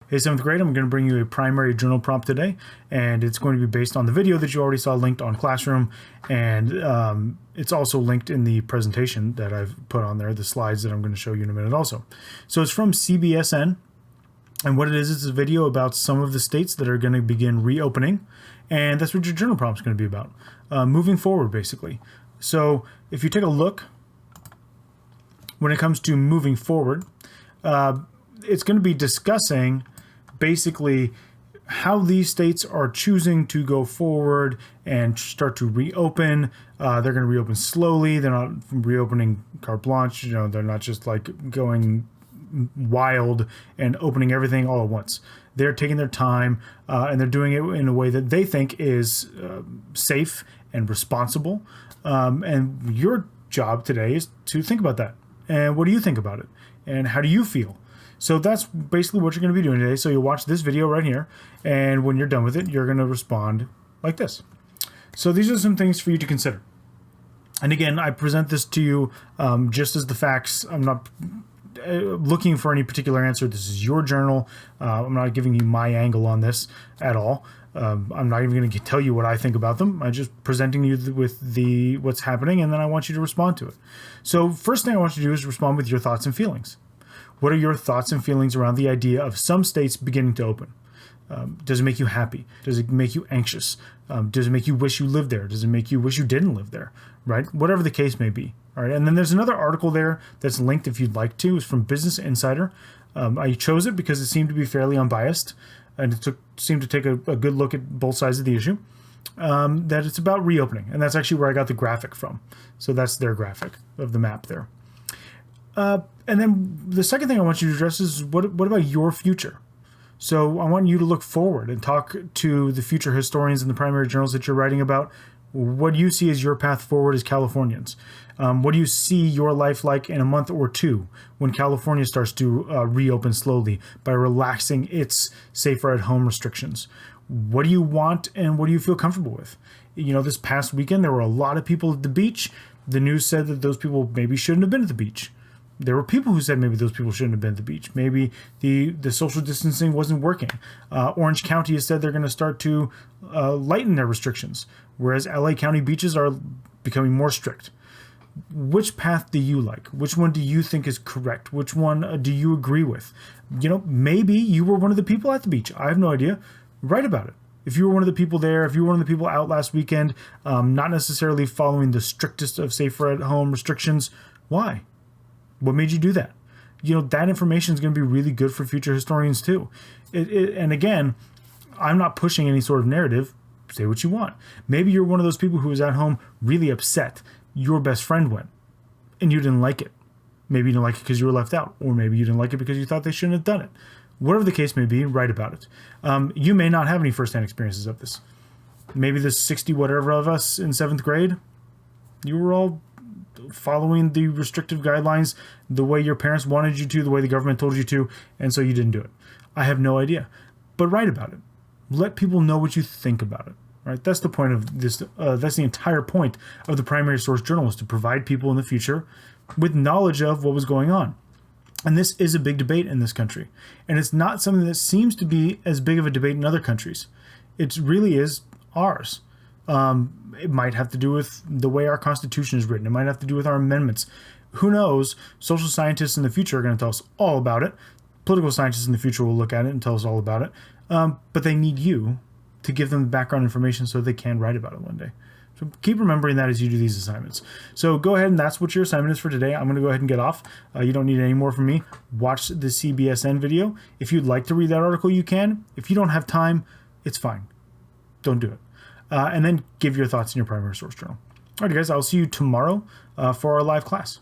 Hey, 7th grade, I'm going to bring you a primary journal prompt today, and it's going to be based on the video that you already saw linked on Classroom, and it's also linked in the presentation that I've put on there, the slides that I'm going to show you in a minute also. So it's from CBSN, and what it is a video about some of the states that are going to begin reopening, and that's what your journal prompt is going to be about, moving forward, basically. So if you take a look, when it comes to moving forward, it's going to be discussing basically how these states are choosing to go forward and start to reopen. They're going to reopen slowly. They're not reopening carte blanche. You know, they're not just like going wild and opening everything all at once. They're taking their time and they're doing it in a way that they think is safe and responsible. And your job today is to think about that. And what do you think about it? And how do you feel? So that's basically what you're going to be doing today. So you'll watch this video right here, and when you're done with it, you're going to respond like this. So these are some things for you to consider. And again, I present this to you just as the facts. I'm not looking for any particular answer. This is your journal. I'm not giving you my angle on this at all. I'm not even going to tell you what I think about them. I'm just presenting you with what's happening, and then I want you to respond to it. So first thing I want you to do is respond with your thoughts and feelings. What are your thoughts and feelings around the idea of some states beginning to open? Does it make you happy? Does it make you anxious? Does it make you wish you lived there? Does it make you wish you didn't live there? Right? Whatever the case may be. All right. And then there's another article there that's linked if you'd like to. It's from Business Insider. I chose it because it seemed to be fairly unbiased, and it seemed to take a good look at both sides of the issue. That it's about reopening, and that's actually where I got the graphic from. So that's their graphic of the map there. And then the second thing I want you to address is what about your future? So I want you to look forward and talk to the future historians in the primary journals that you're writing about. What do you see as your path forward as Californians? What do you see your life like in a month or two when California starts to reopen slowly by relaxing its safer at home restrictions? What do you want and what do you feel comfortable with? You know, this past weekend, there were a lot of people at the beach. The news said that those people maybe shouldn't have been at the beach. There were people who said maybe those people shouldn't have been at the beach. Maybe the social distancing wasn't working. Orange County has said they're going to start to lighten their restrictions, whereas LA County beaches are becoming more strict. Which path do you like? Which one do you think is correct? Which one do you agree with? You know, maybe you were one of the people at the beach. I have no idea. Write about it. If you were one of the people there, if you were one of the people out last weekend, not necessarily following the strictest of safer at home restrictions, why? What made you do that? You know, that information is going to be really good for future historians too. And again, I'm not pushing any sort of narrative. Say what you want. Maybe you're one of those people who was at home really upset your best friend went and you didn't like it. Maybe you didn't like it because you were left out, or maybe you didn't like it because you thought they shouldn't have done it. Whatever the case may be, write about it. You may not have any firsthand experiences of this. Maybe the 60 whatever of us in 7th grade, you were all following the restrictive guidelines the way your parents wanted you to, the way the government told you to, and so you didn't do it. I have no idea. But write about it. Let people know what you think about it. Right? That's the point of this. That's the entire point of the primary source journal, is to provide people in the future with knowledge of what was going on. And this is a big debate in this country. And it's not something that seems to be as big of a debate in other countries. It really is ours. It might have to do with the way our Constitution is written. It might have to do with our amendments. Who knows? Social scientists in the future are going to tell us all about it. Political scientists in the future will look at it and tell us all about it. But they need you to give them the background information so they can write about it one day. So keep remembering that as you do these assignments. So go ahead, and that's what your assignment is for today. I'm going to go ahead and get off. You don't need any more from me. Watch the CBSN video. If you'd like to read that article, you can. If you don't have time, it's fine. Don't do it. And then give your thoughts in your primary source journal. All right, guys, I'll see you tomorrow for our live class.